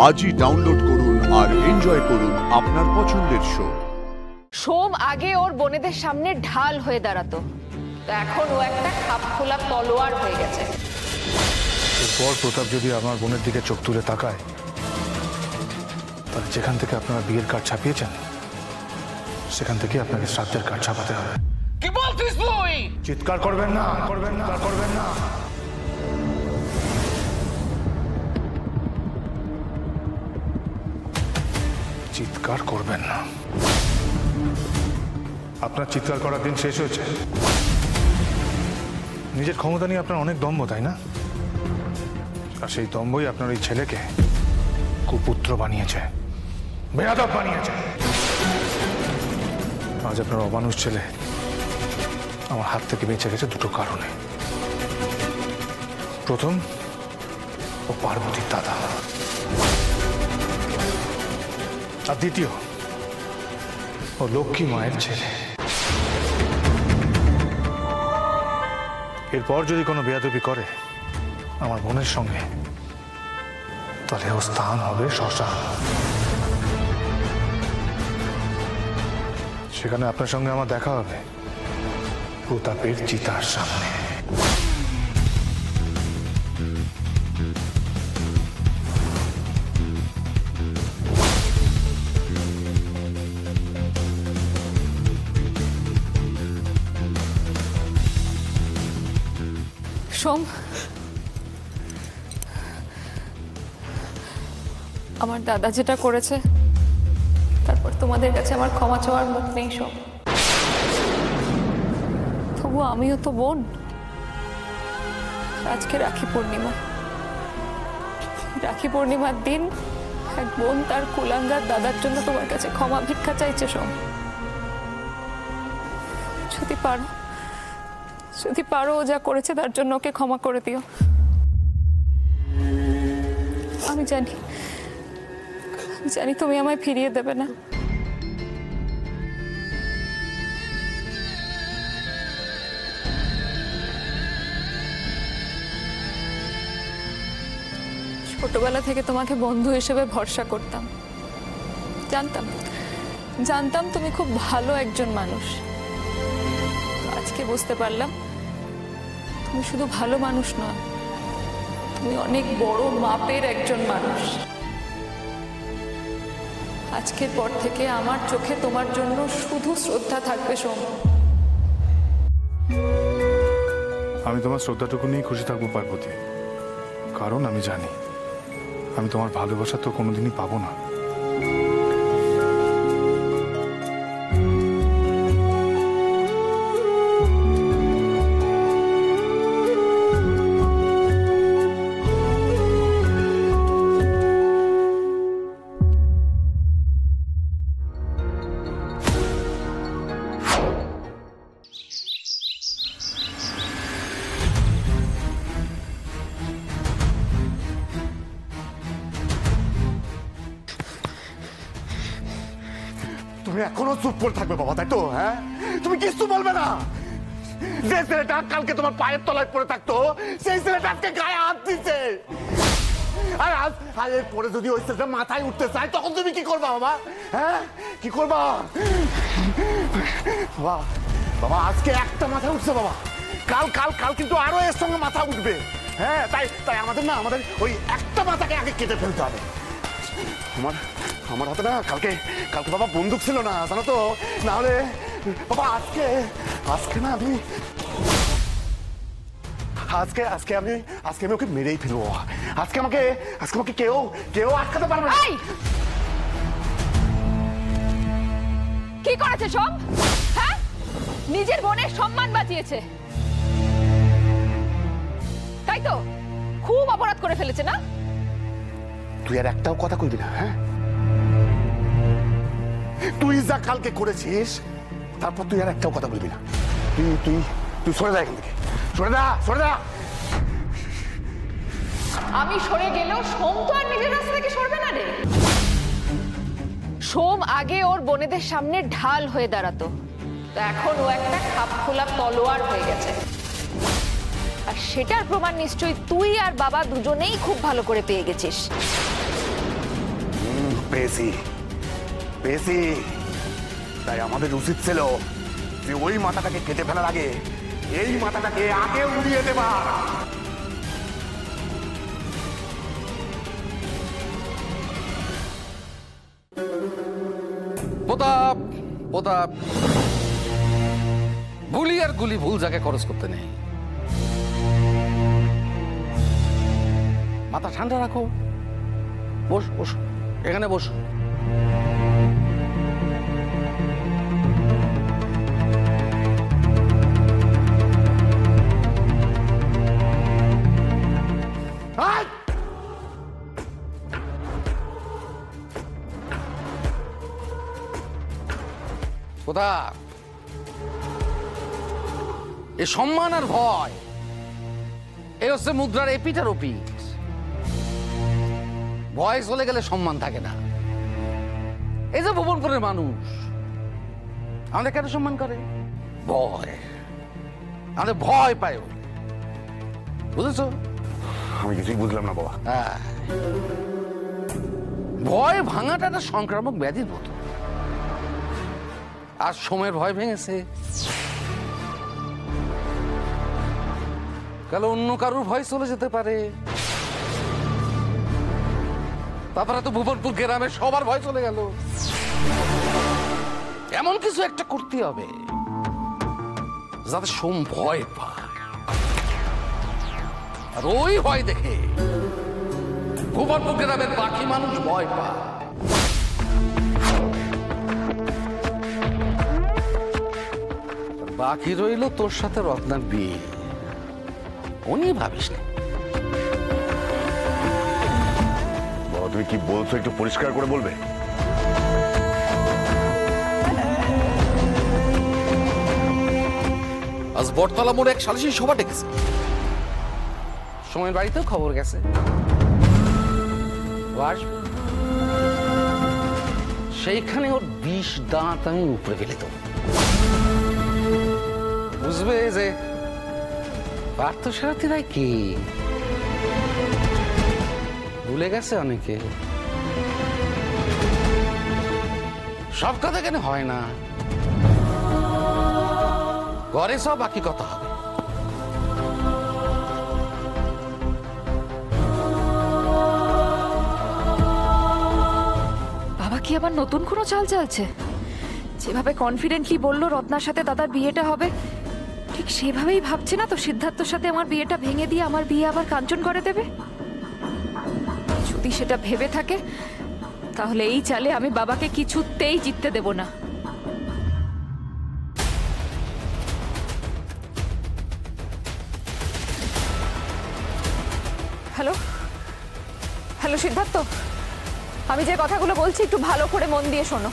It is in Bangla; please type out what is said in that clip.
আজই ডাউনলোড করুন আর এনজয় করুন আপনার পছন্দের শো। সোম আগে ওর বোনেদের সামনে ঢাল হয়ে দাঁড়াতো, তো এখন ও একটা খাপখোলা তলোয়ার হয়ে গেছে। এরপর প্রতাপ যদি আমার বোনের দিকে চোখ তুলে তাকায়, তাহলে যেখান থেকে আপনারা বিয়ের কার্ড ছাপিয়েছেন সেখান থেকে আপনাকে শ্রাদ্ধের কার্ড ছাপাতে হবে। কি বলছিস তুই? চিৎকার করবেন না, করবেন না, করবেন না। চিৎকার করবেন না। আপনার চিৎকার করার দিন শেষ হয়েছে। নিজের ক্ষমতা নিয়ে আপনার অনেক দম্ভ, তাই না? আর সেই দম্ভই আপনার ওই ছেলেকে কুপুত্র বানিয়েছে, বেয়াদব বানিয়েছে। আজ আপনার অমানুষ ছেলে আমার হাত থেকে বেঁচে গেছে দুটো কারণে। প্রথম, ও পার্বতীর দাদা, আর দ্বিতীয়, ও লক্ষ্মী মায়ের ছেলে। এরপর যদি কোনো বেয়াদবি করে আমার বোনের সঙ্গে, তাহলে ও স্থান হবে শ্মশান। সেখানে আপনার সঙ্গে আমার দেখা হবে প্রতাপের চিতার সামনে। সোম, আমার দাদা যেটা করেছে তারপর তোমাদের কাছে আমার ক্ষমা চাওয়ার মুখ নেই সোম। তবু আমিও তো বোন। আজকে রাখি পূর্ণিমা। রাখি পূর্ণিমার দিন এক বোন তার কুলাঙ্গার দাদার জন্য তোমার কাছে ক্ষমা ভিক্ষা চাইছে সোম। যদি পারো ও যা করেছে তার জন্য ওকে ক্ষমা করে দিও। আমি জানি তুমি আমায় ফিরিয়ে দেবে না। ছোটবেলা থেকে তোমাকে বন্ধু হিসেবে ভরসা করতাম। জানতাম তুমি খুব ভালো একজন মানুষ। আজকে বুঝতে পারলাম তুমি শুধু ভালো মানুষ নয়, তুমি অনেক বড় মাপের একজন মানুষ। আজকের পর থেকে আমার চোখে তোমার জন্য শুধু শ্রদ্ধা থাকবে সোম। আমি তোমার শ্রদ্ধাটুকু নিয়ে খুশি থাকবো পার্বতী, কারণ আমি জানি আমি তোমার ভালোবাসা তো কোনোদিনই পাবো না। তুমি এখনো চুপ করে থাকবে বাবা, তাই তো? হ্যাঁ, তুমি কিছু বলবে না? যে ছেলেটা কালকে তোমার পায়ের তলায় পড়ে থাকতো সেই ছেলেটা আজকে গায়ে হাত দিচ্ছে। আর আজ পরে যদি ওই ছেলেটা মাথায় উঠতে চায় তখন তুমি কি করবা বাবা? হ্যাঁ, কি করবা বাবা? বাবা আজকে একটা মাথায় উঠছে বাবা, কাল কিন্তু আরো এর সঙ্গে মাথা উঠবে। হ্যাঁ, তাই আমাদের ওই একটা মাথাকে আগে কেটে ফেলতে হবে। আমার হাতে না কালকে বাবা বন্দুক ছিল না, জানো তো? না হলে বাবা আজকে না আমি ওকে মেরেই ফেলবো। আজকে আমাকে কেউ আটকাতে পারবে না। কি করেছে সোম? হ্যাঁ, নিজের বোনের সম্মান বাঁচিয়েছে, তাই তো? খুব অপরাধ করে ফেলেছে না? তুই আর একটাও কথা কইবি না। হ্যাঁ, তুই যা কালকে করেছিস তারপর তুই আর একটাও কথা বলবি না। তুই সরে যা এখান থেকে, সরে যা। আমি সরে গেলেও সোম তো আর নিজের রাস্তা থেকে সরবে না রে। সোম আগে ওর বোনেদের সামনে ঢাল হয়ে দাঁড়াতো, তো এখন ও একটা খাপখোলা তলোয়ার হয়ে গেছে। আর সেটার প্রমাণ নিশ্চয়ই তুই আর বাবা দুজনেই খুব ভালো করে পেয়ে গেছিস। পেয়েছি পেয়েছি। তাই আমাদের উচিত ছিল যে ওই মাথাটাকে কেটে ফেলার আগে এই মাথাটাকে আগে উড়িয়ে দেবা। প্রতাপ প্রতাপ, গুলি আর গুলি ভুল জায়গায় খরচ করতে নেই। মাথা ঠান্ডা রাখো। বস বস, এখানে বস। প্রতাপ, এ সম্মান আর ভয় এ হচ্ছে মুদ্রার এপিট আর ওপিট। ভয় চলে গেলে সম্মান থাকে না। এই যে ভুবনপুরের মানুষ আমাদের কেন সম্মান করে? ভয়। আমাদের ভয় পায়, বুঝেছ? আমি কিছুই বুঝলাম না বাবা। ভয় ভাঙাটা একটা সংক্রামক ব্যাধির মতো। আর সময়ের ভয় ভেঙেছে, কাল অন্য কারুর ভয় চলে যেতে পারে। তারপরে তো ভুবনপুর গ্রামের সবার ভয় চলে গেল। এমন কিছু একটা করতে হবে যাতে সোম ভয় পায়, আর ওই ভয় দেখে ভুবনপুর গ্রামের বাকি মানুষ ভয় পায়। বাকি রইল তোর সাথে রত্নার বিয়ে। উনি ভাবিস না। বাবা তুমি কি বলছো একটু পরিষ্কার করে বলবে? আজ বটতলা মোড়ে এক সালিশি সভা ডেকেছে। সময়ের বাড়িতেও খবর গেছে। সেইখানে ওর 20 দাঁত আমি উপরে ফেলে দেবো। বুঝবে যে পার্থসারথী রায় কি ভুলে গেছে অনেকে। সব কথা কেন হয় না, ঘরে সব বাকি কথা হবে। বাবা কি আবার নতুন কোনো চাল চালছে? যেভাবে কনফিডেন্টলি বললো রত্নার সাথে দাদার বিয়েটা হবে, ঠিক সেভাবেই ভাবছে না তো সিদ্ধার্থর সাথে আমার বিয়েটা ভেঙে দিয়ে আমার বিয়ে আবার কাঞ্চন করে দেবে? যদি সেটা ভেবে থাকে তাহলে এই চালে আমি বাবাকে কিছুতেই জিততে দেব না। হ্যালো হ্যালো সিদ্ধার্থ, আমি যে কথাগুলো বলছি একটু ভালো করে মন দিয়ে শোনো।